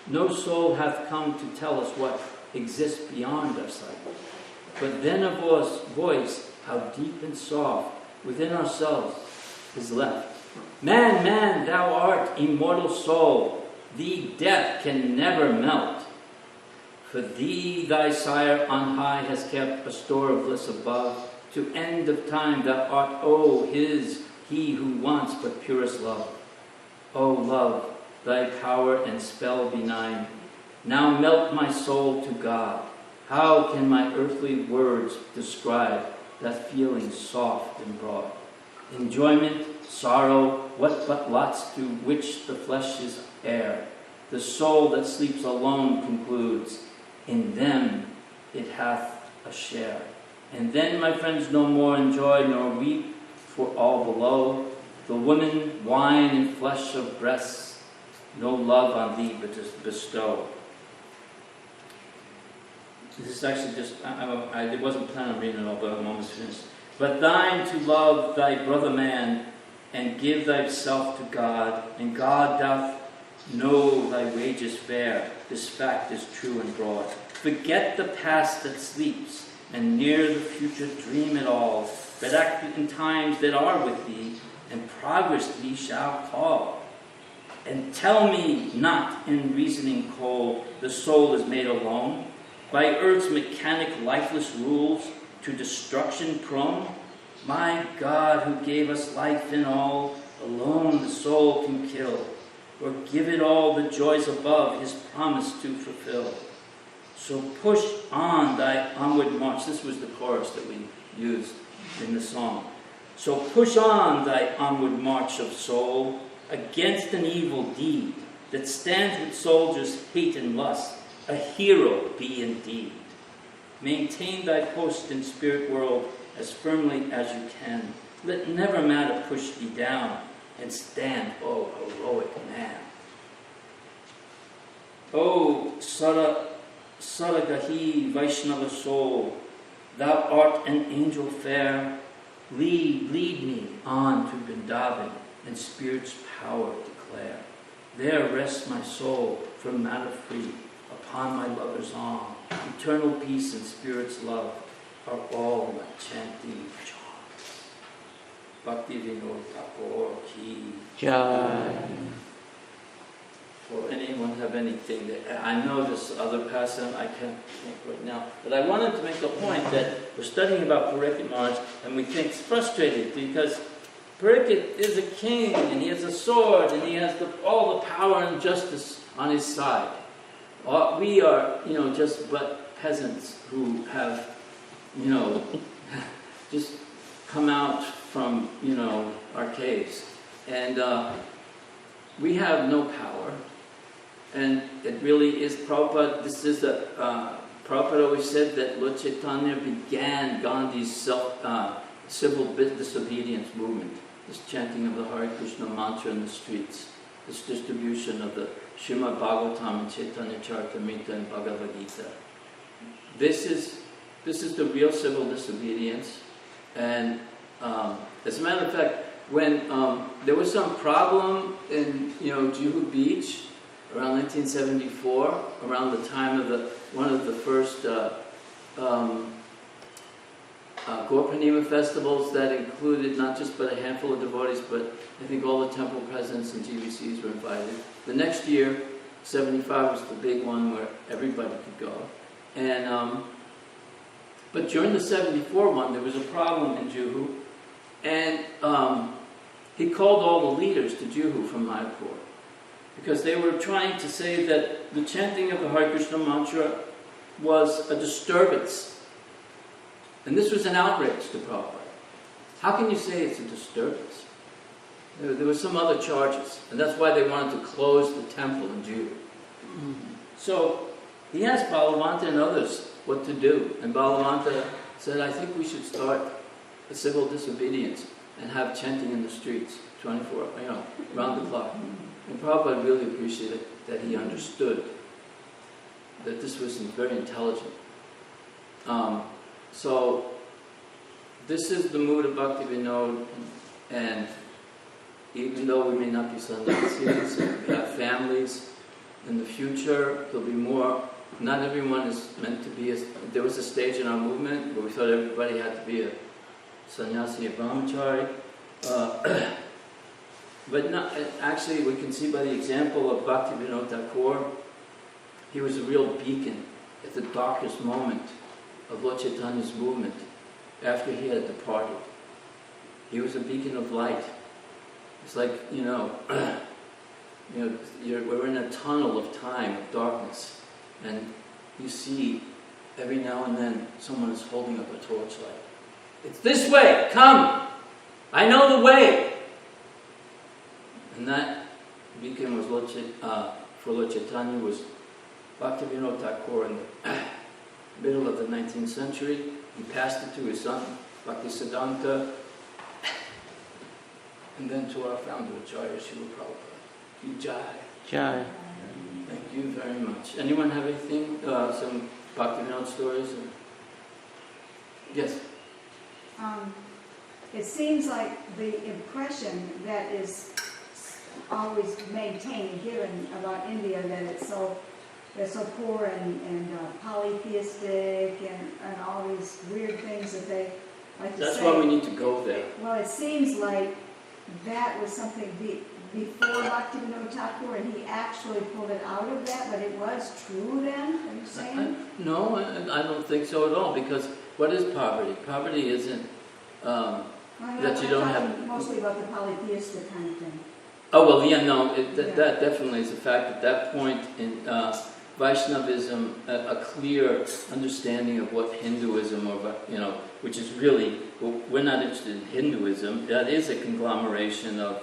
Speaker 1: No soul hath come to tell us what exists beyond our sight. But then a voice, how deep and soft, within ourselves is left. Man, man, thou art immortal soul, thee death can never melt. For thee thy sire on high has kept a store of bliss above. To end of time thou art, he who wants but purest love. O love, thy power and spell benign, now melt my soul to God. How can my earthly words describe that feeling soft and broad? Enjoyment, sorrow, what but lots to which the flesh is heir? The soul that sleeps alone concludes, in them it hath a share. And then, my friends, no more enjoy nor weep for all below. The woman, wine and flesh of breasts, no love on thee but to bestow. This is actually just, I wasn't planning on reading it all, but I'm almost finished. but thine to love thy brother man, and give thyself to God, and God doth know thy wages fair. This fact is true and broad. Forget the past that sleeps, and near the future dream it all, but act in times that are with thee, and progress thee shall call. And tell me not in reasoning cold, the soul is made alone, by earth's mechanic lifeless rules, to destruction prone. My God, who gave us life in all, alone the soul can kill, or give it all the joys above his promise to fulfill. So push on thy onward march. This was the chorus that we used in the song. So push on thy onward march of soul, against an evil deed that stands with soldiers' hate and lust. A hero be indeed. Maintain thy post in spirit world as firmly as you can. Let never matter push thee down, and stand, O heroic man. O Saragahi Vaishnava soul, thou art an angel fair. Lead me on to Vrindavan, and spirit's power declare. There rests my soul from matter free, upon my lover's arm. Eternal peace and spirit's love are all my chanting charms. Bhakti Vinod Thakur ki
Speaker 2: Jai.
Speaker 1: For anyone have anything that I know this other passage I can't think right now, but I wanted to make the point that we're studying about Parikshit Maharaj, and we think it's frustrated because Parikshit is a king, and he has a sword, and he has all the power and justice on his side. We are, just but peasants who have, just come out from, our caves. And we have no power. And it really is Prabhupada. This is Prabhupada always said that Lord Chaitanya began Gandhi's civil disobedience movement. This chanting of the Hare Krishna mantra in the streets. This distribution of the Srimad Bhagavatam and Chaitanya Charitamrita and Bhagavad Gita. This is the real civil disobedience. And as a matter of fact, when there was some problem in Juhu Beach around 1974, around the time of one of the first Gaur-Purnima festivals that included not just but a handful of devotees, but I think all the temple presidents and GBCs were invited. The next year, 75 was the big one where everybody could go. And but during the 74 one, there was a problem in Juhu, and he called all the leaders to Juhu from Mayapur, because they were trying to say that the chanting of the Hare Krishna mantra was a disturbance. And this was an outrage to Prabhupada. How can you say it's a disturbance? There were some other charges, and that's why they wanted to close the temple in Juhu. So he asked Balavanta and others what to do, and Balavanta said, I think we should start a civil disobedience and have chanting in the streets 24, around the clock. And Prabhupada really appreciated that he understood that this was very intelligent. So this is the mood of Bhakti Vinod, and even though we may not be sannyasis, we have families, in the future there'll be more. Not everyone is meant to be there was a stage in our movement where we thought everybody had to be a sannyasi, a brahmachari. But not, actually, we can see by the example of Bhakti Vinod Thakur, he was a real beacon at the darkest moment of Lord Chaitanya's movement after he had departed. He was a beacon of light. It's like, we're in a tunnel of time, of darkness, and you see every now and then someone is holding up a torchlight. It's this way, come! I know the way! And that beacon was for Lord Chaitanya was Bhakti Vinod Thakur in the middle of the 19th century. He passed it to his son, Bhakti Siddhanta, and then to our founder, Acharya Srila Prabhupada. Ki Jai.
Speaker 2: Jai.
Speaker 1: Thank you very much. Anyone have anything, some Bhakti Vinod stories? Yes?
Speaker 7: it seems like the impression that is always maintained and given about India, that they're so poor and polytheistic and all these weird things that they like to say.
Speaker 1: That's why we need to go there.
Speaker 7: Well, it seems like that was something before Bhaktivinoda Thakur, and he actually pulled it out of that, but it was true then, are you saying?
Speaker 1: No, I don't think so at all, because what is poverty? Poverty isn't that you don't have...
Speaker 7: I'm talking mostly about the polytheistic kind of thing.
Speaker 1: Oh, well, yeah, no, that definitely is a fact. At that point in Vaishnavism, a clear understanding of what Hinduism, or which is really, well, we're not interested in Hinduism. That is a conglomeration of,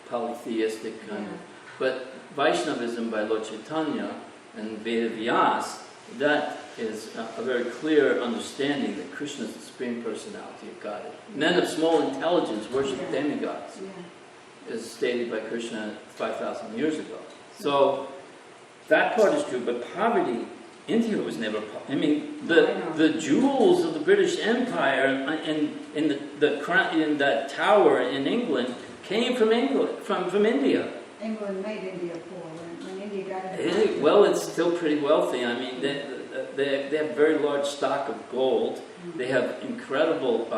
Speaker 1: polytheistic kind of. But Vaishnavism by Lord Chaitanya and Veda Vyas, that is a very clear understanding that Krishna is the Supreme Personality of Godhead. Men of small intelligence worship demigods, as stated by Krishna 5,000 years ago. So that part is true, but poverty, India was never poor. I mean, the jewels of the British Empire in that tower in England came from England, from India.
Speaker 7: England made India poor when India got it.
Speaker 1: Well, it's still pretty wealthy. I mean, they have very large stock of gold. They have incredible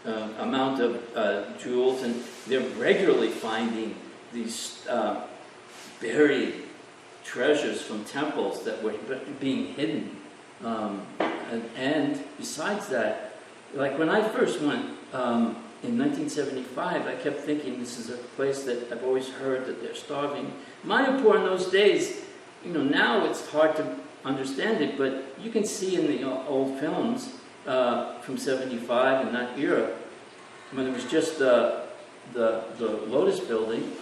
Speaker 1: amount of jewels, and they're regularly finding these buried treasures from temples that were being hidden. And besides that, like when I first went in 1975, I kept thinking this is a place that I've always heard that they're starving. Mayapur in those days, now it's hard to understand it, but you can see in the old films from 75 and that era, when it was just the Lotus building,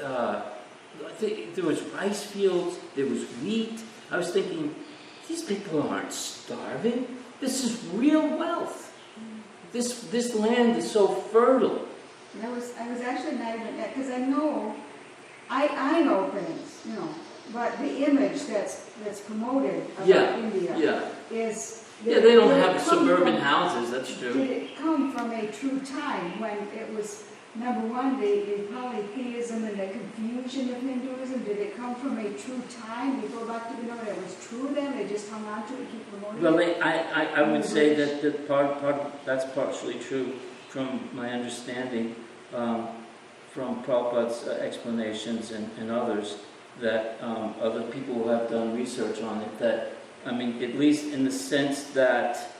Speaker 1: I think there was rice fields, there was wheat. I was thinking, these people aren't starving. This is real wealth. This land is so fertile.
Speaker 7: And I was actually not even that, because I know things, but the image that's promoted about India is...
Speaker 1: Yeah, they don't have suburban houses, that's true.
Speaker 7: Did it come from a true time when it was, number one, the polytheism and the confusion of Hinduism? Did it come from a true time before Bhaktivinoda that was true then? They just hung on to it and keep promoting
Speaker 1: Well,
Speaker 7: it?
Speaker 1: I would say that that's partially true from my understanding, from Prabhupada's explanations and others, that other people who have done research on it, that at least in the sense that,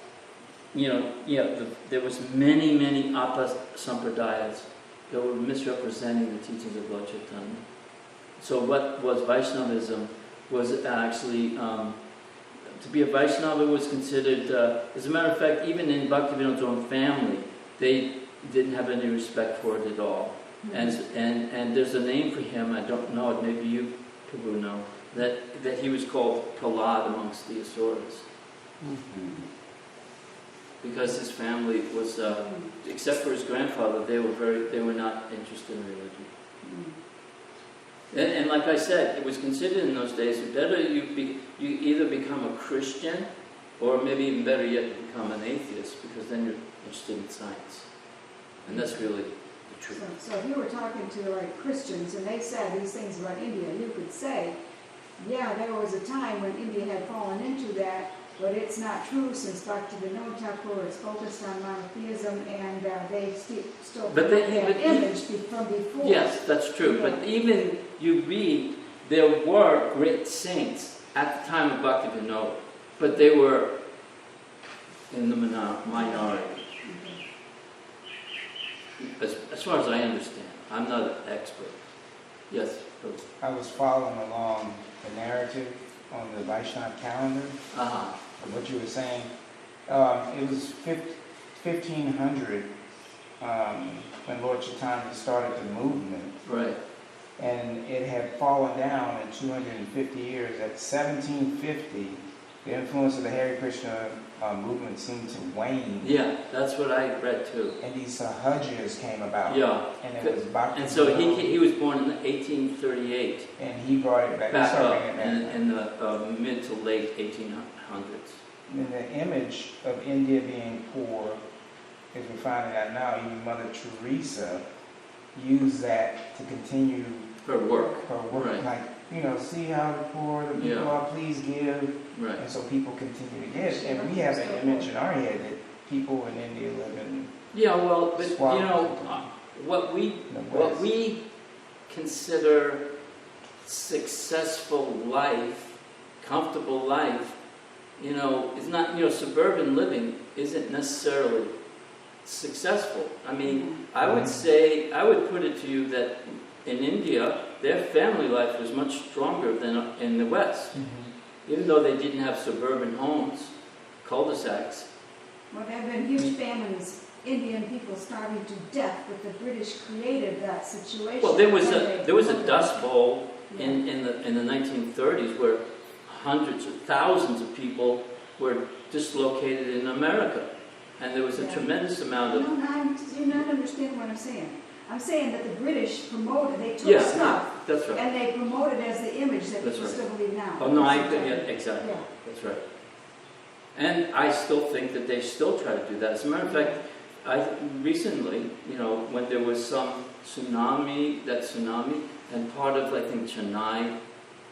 Speaker 1: there was many Apa Sampradayas that were misrepresenting the teachings of Lord Chaitanya. So what was Vaishnavism was actually, to be a Vaishnava was considered, as a matter of fact, even in Bhaktivinoda's own family, they didn't have any respect for it at all. And there's a name for him, I don't know it, maybe you, Prabhu, know, that he was called Prahlad amongst the Asuras. Because his family was, except for his grandfather, they were not interested in religion. And like I said, it was considered in those days, better you either become a Christian, or maybe even better yet, become an atheist, because then you're interested in science. And that's really the truth.
Speaker 7: So if you were talking to Christians and they said these things about India, you could say, yeah, there was a time when India had fallen into that, but it's not true, since Bhaktivinoda Thakur is focused on monotheism, and they still have image from before.
Speaker 1: Yes, that's true.
Speaker 7: Yeah.
Speaker 1: But even you read, there were great saints at the time of Bhaktivinoda, but they were in the minority. As far as I understand. I'm not an expert. Yes, Prabhu.
Speaker 6: I was following along the narrative on the Vaishnava calendar. What you were saying, it was 1500 when Lord Chaitanya started the movement.
Speaker 1: Right.
Speaker 6: And it had fallen down in 250 years. At 1750, the influence of the Hare Krishna movement seemed to wane.
Speaker 1: Yeah, that's what I read too.
Speaker 6: And these Sahajas came about.
Speaker 1: Yeah.
Speaker 6: And it was Bhakti.
Speaker 1: And so he was born in 1838.
Speaker 6: And he brought it back
Speaker 1: Back up
Speaker 6: in
Speaker 1: in the mid to late 1800s.
Speaker 6: in the image of India being poor, as we're finding out now, even Mother Teresa used that to continue
Speaker 1: Her work.
Speaker 6: her work.
Speaker 1: Right.
Speaker 6: Like, you know, see how the poor, the people
Speaker 1: Yeah.
Speaker 6: are, please give.
Speaker 1: Right.
Speaker 6: And so people continue to give. And we have an image in our head that people in India live in
Speaker 1: Yeah, well, but
Speaker 6: Swap.
Speaker 1: you know, what
Speaker 6: the
Speaker 1: what
Speaker 6: West.
Speaker 1: we consider successful life, comfortable life, you know, is not, you know, suburban living isn't necessarily successful. I mean, I would say, I would put it to you that in India, their family life was much stronger than in the West. Even though they didn't have suburban homes, cul-de-sacs.
Speaker 7: Well, there have been huge famines, Indian people starving to death, but the British created that situation.
Speaker 1: Well, there was
Speaker 7: And
Speaker 1: a
Speaker 7: they-
Speaker 1: Dust Bowl in the 1930s where hundreds of thousands of people were dislocated in America, and there was a
Speaker 7: Yeah.
Speaker 1: tremendous amount
Speaker 7: You
Speaker 1: of
Speaker 7: you're not understanding what I'm saying. I'm saying that the British promoted, they took
Speaker 1: yeah,
Speaker 7: stuff,
Speaker 1: that's right.
Speaker 7: and they promoted as the image that
Speaker 1: That's
Speaker 7: people
Speaker 1: right.
Speaker 7: still believe now.
Speaker 1: Oh no,
Speaker 7: That's
Speaker 1: yeah,
Speaker 7: what I'm-
Speaker 1: exactly.
Speaker 7: Yeah.
Speaker 1: That's right. And I still think that they still try to do that. As a matter of fact, I recently, you know, when there was some tsunami, and part of, I think, Chennai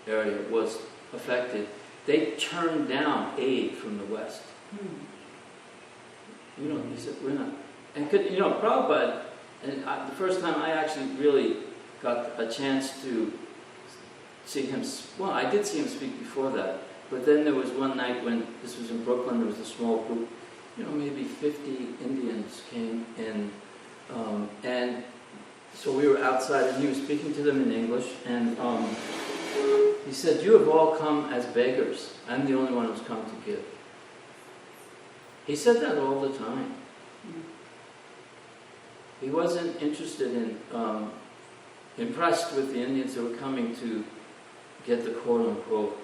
Speaker 1: area was affected, they turned down aid from the West. You know, he said, we're not. And could, you know, Prabhupada, and the first time I actually really got a chance to see him, well, I did see him speak before that, but then there was one night when, this was in Brooklyn, there was a small group, you know, maybe 50 Indians came in, and so we were outside and he was speaking to them in English, and he said, you have all come as beggars. I'm the only one who's come to give. He said that all the time. He wasn't interested in, impressed with the Indians who were coming to get the quote-unquote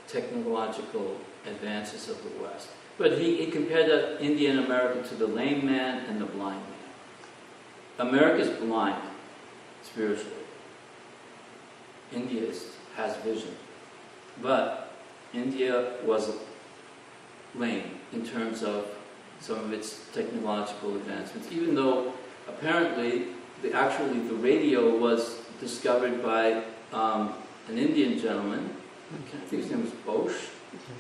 Speaker 1: technological advances of the West. But he compared that Indian America to the lame man and the blind man. America's blind spiritually. India has vision. But India was lame in terms of some of its technological advancements, even though apparently the radio was discovered by an Indian gentleman. I think his name was Bose.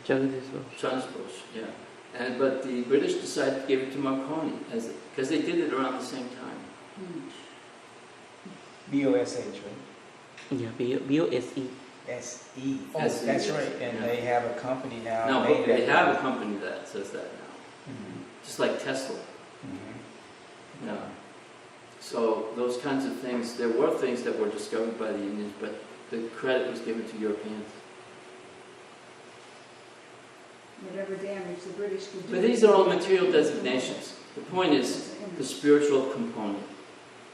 Speaker 1: Charles Bose, yeah. But the British decided to give it to Marconi because they did it around the same time.
Speaker 6: BOSH, right?
Speaker 2: Yeah, BOSE.
Speaker 6: SE. Oh,
Speaker 1: SE,
Speaker 6: that's
Speaker 1: yes.
Speaker 6: right. And
Speaker 1: Yeah.
Speaker 6: they have a company now.
Speaker 1: No,
Speaker 6: made
Speaker 1: they
Speaker 6: that-
Speaker 1: have a company that says that now. Just like Tesla. Yeah. So those kinds of things, there were things that were discovered by the Indians, but the credit was given to Europeans.
Speaker 7: Whatever damage the British could do.
Speaker 1: But these are all material designations. The point is the spiritual component.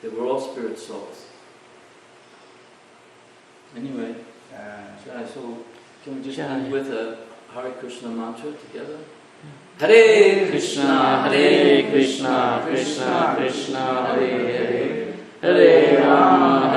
Speaker 1: They were all spirit souls. Anyway, so can we just end with a Hare Krishna mantra together? Hare Krishna, Hare Krishna, Krishna Krishna, Hare Hare, Hare Rama,